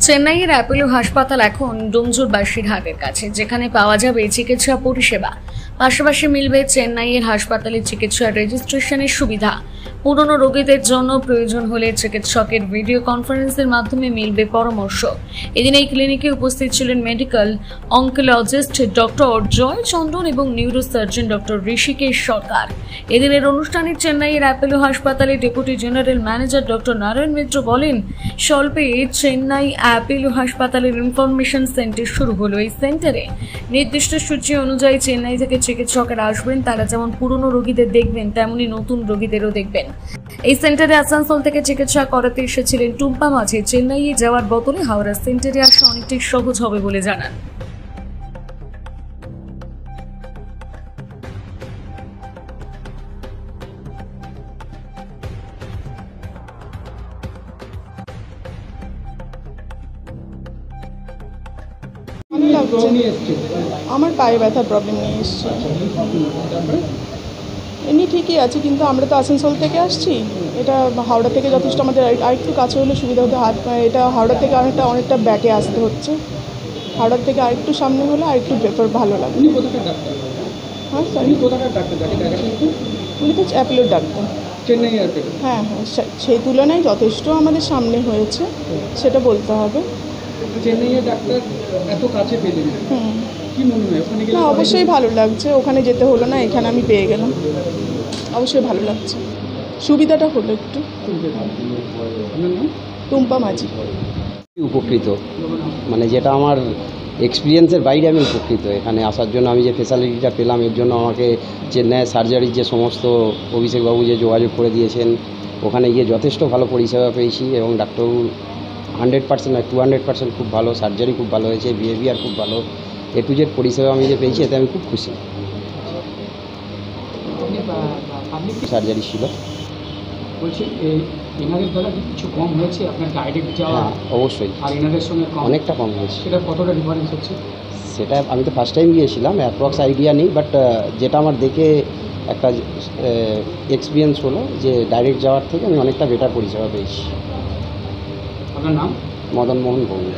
চেন্নাইয়ের অ্যাপোলো হাসপাতাল এখন ডোমজুরবাসীর হাতের কাছে, যেখানে পাওয়া যাবে চিকিৎসা পরিষেবা। পাশাপাশি মিলবে চেন্নাইয়ের হাসপাতালে চিকিৎসা রেজিস্ট্রেশনের সুবিধা। পুরনো রোগীদের জন্য প্রয়োজন হলে চিকিৎসকের ভিডিও কনফারেন্সের মাধ্যমে মিলবে পরামর্শ। এদিন এই ক্লিনিকে উপস্থিত ছিলেন মেডিকেল অঙ্কোলজিস্ট ডক্টর জয় চন্দ্রন এবং নিউরোসার্জন ডক্টর ঋষিকেশ সরকার। এদিনের অনুষ্ঠানে চেন্নাইয়ের অ্যাপোলো হাসপাতালে deputy general manager doctor Narayan Mitra বলেন, স্বল্পে চেন্নাই অ্যাপোলো হাসপাতালের ইনফরমেশন সেন্টার শুরু হলো। এই সেন্টারে নির্দিষ্ট সূচি অনুযায়ী চেন্নাই থেকে চিকিৎসকেরা আসবেন। তারা যেমন পুরনো রোগীদের দেখবেন, তেমনি নতুন রোগীদেরও দেখবেন। এই সেন্টারে আসানসোল থেকে চিকিৎসা করাতে এসেছিলেন টুম্পা মাঝি। চেন্নাইয়ে যাওয়ার বদলে হাওড়া সেন্টারে আসা অনেকটাই সহজ হবে বলে জানান। আমার পায়ে ব্যথার প্রবলেম নিয়ে এসছে। এমনি ঠিকই আছে, কিন্তু আমরা তো আসানসোল থেকে আসছি। এটা হাওড়া থেকে যথেষ্ট আমাদের আরেকটু কাছে হলে সুবিধা হতো। এটা হাওড়া থেকে অনেকটা ব্যাকে আসতে হচ্ছে। হাওড়ার থেকে আরেকটু সামনে হলে আরেকটু প্রেফার ভালো লাগে। হ্যাঁ স্যার, উনি তো অ্যাপোলোর ডাক্তার। হ্যাঁ হ্যাঁ, সেই তুলনায় যথেষ্ট আমাদের সামনে হয়েছে, সেটা বলতে হবে। চেন্নাইয়ের ডাক্তার এত কাছে পেলেন, কি মনে হয়? ওখানে গেলে অবশ্যই ভালো লাগছে। ওখানে যেতে হলো না, এখানে আমি পেয়ে গেলাম, অবশ্যই ভালো লাগছে। সুবিধাটা হলো একটু। টুম্পা মাঝি। উপকৃত, মানে যেটা আমার এক্সপিরিয়েন্সের বাইরে আমি উপকৃত। এখানে আসার জন্য আমি যে ফেসিলিটিটা পেলাম, এর জন্য আমাকে চেন্নাইয়ের সার্জারির যে সমস্ত অভিষেকবাবু যে যোগাযোগ করে দিয়েছেন, ওখানে গিয়ে যথেষ্ট ভালো পরিষেবা পেয়েছি এবং ডাক্তারবাবু 100% না 200% খুব ভালো। সার্জারি খুব ভালো হয়েছে, বিহেভিয়ার খুব ভালো, এ টু জেড পরিষেবা আমি যে পেয়েছি, এতে আমি খুব খুশি। সার্জারি ছিল, বলছি এনাদের দ্বারা কিছু কম হয়েছে আপনার ডাইরেক্ট যাওয়া? হ্যাঁ অবশ্যই, আর এনাদের সঙ্গে অনেকটা কম হয়েছে। সেটা কতটা ডিফারেন্স হচ্ছে? সেটা আমি তো ফার্স্ট টাইম গিয়েছিলাম, অ্যাপ্রক্স আইডিয়া নেই, বাট যেটা আমার দেখে একটা এক্সপিরিয়েন্স হলো যে ডাইরেক্ট যাওয়ার থেকে আমি অনেকটা বেটার পরিষেবা পেয়েছি। আপনার নাম? মদন মোহন ভৌমিক।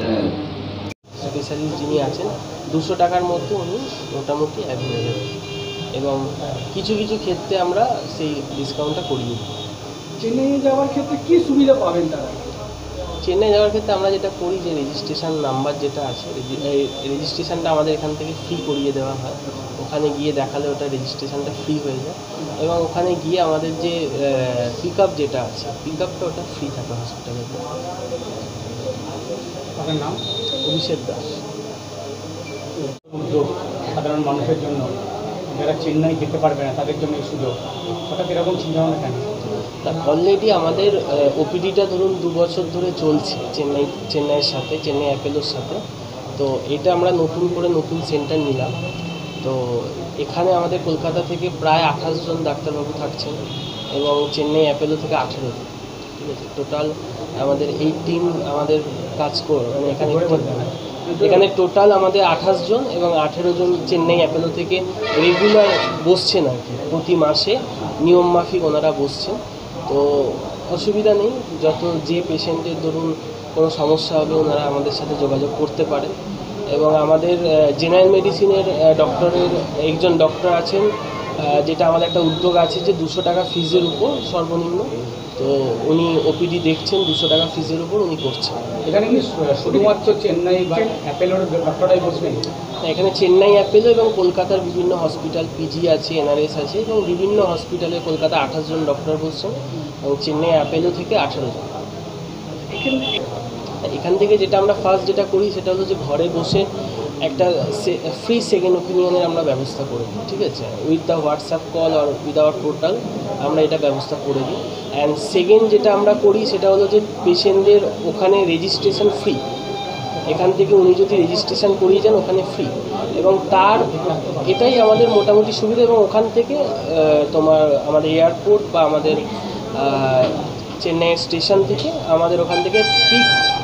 স্পেশালিস্ট যিনি আছেন 200 টাকার মধ্যে উনি মোটামুটি অ্যাভেলেবেল, এবং কিছু কিছু ক্ষেত্রে আমরা সেই ডিসকাউন্টটা করিয়ে দিই। চেন্নাইয়ে যাওয়ার ক্ষেত্রে কী সুবিধা পাবেন তারা? চেন্নাই যাওয়ার ক্ষেত্রে আমরা যেটা করি, যে রেজিস্ট্রেশন নাম্বার যেটা আছে, রেজিস্ট্রেশনটা আমাদের এখান থেকে ফ্রি করিয়ে দেওয়া হয়। ওখানে গিয়ে দেখালে ওটা রেজিস্ট্রেশনটা ফ্রি হয়ে যায়, এবং ওখানে গিয়ে আমাদের যে পিক আপ যেটা আছে, পিক আপটা ওটা ফ্রি থাকে হসপিটালের। আপনার নাম? অভিষেক দাস। উদ্যোগ সাধারণ মানুষের জন্য, যারা চেন্নাই যেতে পারবে না তাদের জন্য এই সুযোগ, হঠাৎ এরকম চিন্তাভাবনা কেন? অলরেডি আমাদের ওপিডিটা ধরুন 2 বছর ধরে চলছে চেন্নাইয়ের সাথে, চেন্নাই অ্যাপোলোর সাথে। তো এটা আমরা নতুন সেন্টার নিলাম। তো এখানে আমাদের কলকাতা থেকে প্রায় 28 জন ডাক্তারবাবু থাকছেন, এবং চেন্নাই অ্যাপোলো থেকে 18 জন। ঠিক আছে, টোটাল আমাদের 18 আমাদের কাজ মানে এখানে টোটাল আমাদের 28 জন, এবং 18 জন চেন্নাই অ্যাপোলো থেকে রেগুলার বসছেন আর কি। প্রতি মাসে নিয়ম মাফিক ওনারা বসছেন। তো অসুবিধা নেই, যে পেশেন্টের ধরুন কোনো সমস্যা হবে ওনারা আমাদের সাথে যোগাযোগ করতে পারে। এবং আমাদের জেনারেল মেডিসিনের একজন ডক্টর আছেন, যেটা আমাদের একটা উদ্যোগ আছে যে 200 টাকা ফিজের উপর সর্বনিম্ন। তো উনি ওপিডি দেখছেন, 200 টাকা ফিজের উপর উনি করছেন। এখানে কি শুধুমাত্র চেন্নাই বা অ্যাপোলোর ডক্টররাই বসবেন? এখানে চেন্নাই অ্যাপোলো এবং কলকাতার বিভিন্ন হসপিটাল, পিজি আছে, এনআরএস আছে, এবং বিভিন্ন হসপিটালে কলকাতা 28 জন ডক্টর বসছেন, এবং চেন্নাই অ্যাপোলো থেকে 18 জন। এখান থেকে যেটা আমরা ফার্স্ট যেটা করি সেটা হলো যে ঘরে বসে একটা ফ্রি সেকেন্ড ওপিনিয়নের আমরা ব্যবস্থা করে দিই। ঠিক আছে, উইথ দ্য হোয়াটসঅ্যাপ কল আর উইথ আওয়ার পোর্টাল আমরা এটা ব্যবস্থা করে দিই। অ্যান্ড সেকেন্ড যেটা আমরা করি সেটা হলো যে পেশেন্টদের ওখানে রেজিস্ট্রেশন ফ্রি। এখান থেকে উনি যদি রেজিস্ট্রেশন করিয়ে যান ওখানে ফ্রি, এবং এটাই আমাদের মোটামুটি সুবিধা। এবং ওখান থেকে আমাদের এয়ারপোর্ট বা আমাদের চেন্নাই স্টেশন থেকে আমাদের ওখান থেকে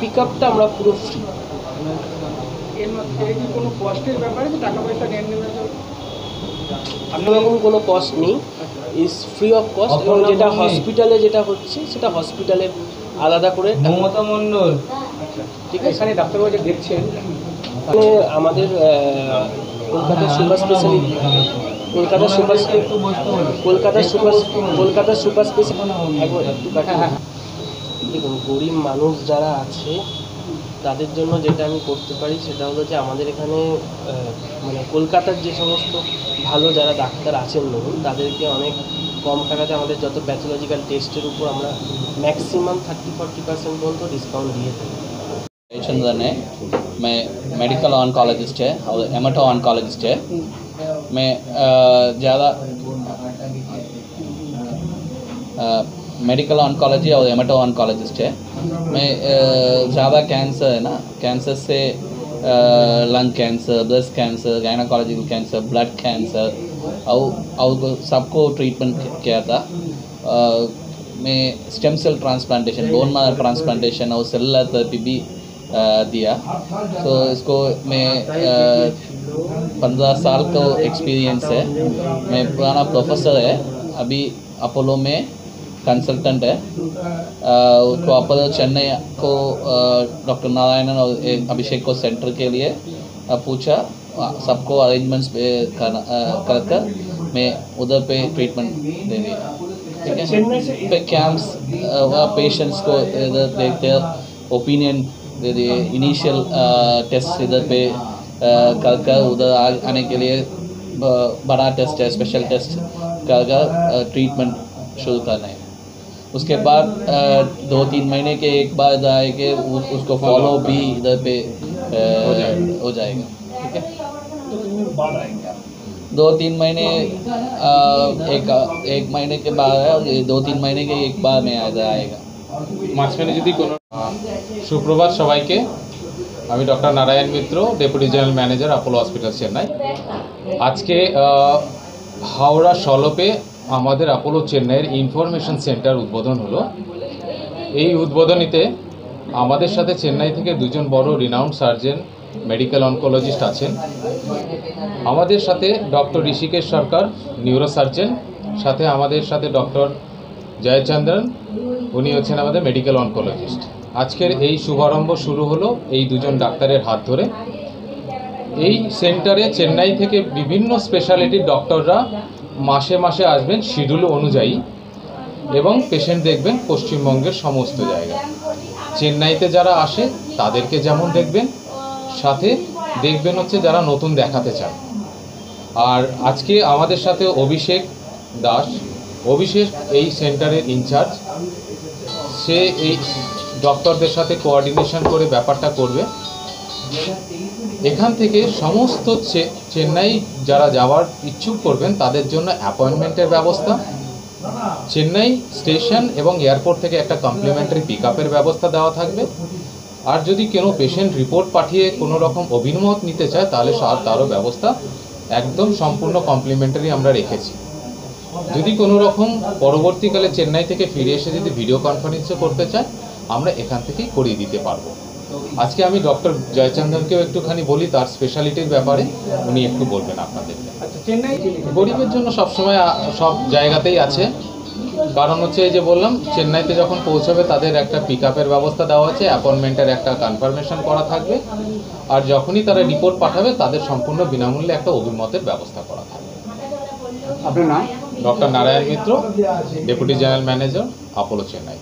পিক আপটা আমরা পুরো ফ্রি। এর মধ্যে কি কোনো কষ্টের ব্যাপারে টাকা পয়সা নেন? এরকম কোনো কস্ট নেই, ইজ ফ্রি অফ কস্ট। এবং যেটা হসপিটালে যেটা হচ্ছে সেটা হসপিটালের আলাদা করে। মমতা মণ্ডল ঠিক আছে। এখানে ডাক্তারবাবু যে দেখছেন মানে আমাদের Kolkata super speciality Kolkata super speciality দেখুন, গরিব মানুষ যারা আছে তাদের জন্য যেটা আমি করতে পারি সেটা হলো যে আমাদের এখানে মানে কলকাতার যে সমস্ত ভালো যারা ডাক্তার আছেন ধরুন তাদেরকে অনেক কম টাকাতে আমাদের যত প্যাথোলজিক্যাল টেস্টের উপর আমরা ম্যাক্সিমাম 30-40% পর্যন্ত ডিসকাউंट দিয়ে থাকি। चंदन है, मैं मेडिकल ऑन्कोलॉजिस्ट है और एमेटो ऑन्कोलॉजिस्ट है। मैं ज़्यादा मेडिकल ऑन्कोलॉजी और एमेटो ऑन्कोलॉजिस्ट है। मैं ज़्यादा कैंसर है ना, कैंसर से lung cancer, breast cancer, gynaecological cancer, blood cancer और सबको ट्रीटमेंट किया था। मैं stem cell transplantation, bone marrow transplantation और सेलुलर थेरेपी भी दिया। तो इसको मैं 15 साल का एक्सपीरियंस है। मैं पुराना प्रोफेसर है, अभी अपोलो में कंसल्टेंट है। उसको अपोलो चेन्नई को डॉक्टर नारायणन और अभिषेक को सेंटर के लिए पूछा, सबको अरेंजमेंट्स कर कर मैं उधर पे ट्रीटमेंट दे दिया। ठीक है, पे कैंप्स पेशेंट्स को इधर देखते हैं, ओपिनियन दे दिए, इनिशियल टेस्ट इधर पे कर कर उधर आने के लिए बड़ा टेस्ट है, स्पेशल टेस्ट कर कर ट्रीटमेंट शुरू करना है। उसके बाद 2-3 महीने के एक बार आएंगे, उसको फॉलो भी इधर पे हो जाएगा। ठीक है, 2-3 महीने एक महीने के बाद है, 2-3 महीने के एक बार में इधर आएगा। মাঝখানে যদি কোনো সুপ্রভাত সবাইকে, আমি doctor Narayan Mitra, deputy general manager Apollo hospital Chennai. আজকে হাওড়া সলপে আমাদের অ্যাপোলো চেন্নাইয়ের ইনফরমেশন সেন্টার উদ্বোধন হলো। এই উদ্বোধনীতে আমাদের সাথে চেন্নাই থেকে দুজন বড় রিনাউন্ড সার্জন মেডিকেল অনকোলজিস্ট আছেন। আমাদের সাথে ডক্টর ঋষিকেশ সরকার, নিউরো সার্জন, সাথে আমাদের সাথে ডক্টর জয়চন্দ্রন, উনি হচ্ছেন আমাদের মেডিকেল অনকোলজিস্ট। আজকের এই শুভারম্ভ শুরু হলো এই দুজন ডাক্তারের হাত ধরে। এই সেন্টারে চেন্নাই থেকে বিভিন্ন স্পেশালিটির ডক্টররা মাসে মাসে আসবেন শিডিউল অনুযায়ী এবং পেশেন্ট দেখবেন পশ্চিমবঙ্গের সমস্ত জায়গায়। চেন্নাইতে যারা আসে তাদেরকে যেমন দেখবেন, সাথে দেখবেন হচ্ছে যারা নতুন দেখাতে চান। আর আজকে আমাদের সাথে অভিষেক দাস, অভিষেক এই সেন্টারের ইনচার্জ, সে এই ডক্টরদের সাথে কোঅর্ডিনেশন করে ব্যাপারটা করবে। এখান থেকে সমস্ত চেন্নাই যারা যাওয়ার ইচ্ছুক করবেন তাদের জন্য অ্যাপয়েন্টমেন্টের ব্যবস্থা, চেন্নাই স্টেশন এবং এয়ারপোর্ট থেকে একটা কমপ্লিমেন্টারি পিক আপের ব্যবস্থা দেওয়া থাকবে। আর যদি কোনো পেশেন্ট রিপোর্ট পাঠিয়ে কোনো রকম অভিমত নিতে চায় তাহলে তারও ব্যবস্থা একদম সম্পূর্ণ কমপ্লিমেন্টারি আমরা রেখেছি। যদি কোনো রকম পরবর্তীকালে চেন্নাই থেকে ফিরে এসে যদি ভিডিও কনফারেন্সও করতে চায় আমরা এখান থেকেই করিয়ে দিতে পারবো। আজকে আমি ডক্টর জয়চন্দ্রনকেও একটুখানি বলি তার স্পেশালিটির ব্যাপারে, উনি একটু বলবেন আপনাদেরকে। আচ্ছা, চেন্নাই গরিবের জন্য সবসময় সব জায়গাতেই আছে, কারণ হচ্ছে এই যে বললাম চেন্নাইতে যখন পৌঁছবে তাদের একটা পিক আপের ব্যবস্থা দেওয়া আছে, অ্যাপয়েন্টমেন্টের একটা কনফার্মেশন করা থাকবে, আর যখনই তারা রিপোর্ট পাঠাবে তাদের সম্পূর্ণ বিনামূল্যে একটা অভিমতের ব্যবস্থা করা থাকবে। আপনার নাম? Doctor Narayan Mitra, deputy general manager, Apollo Chennai.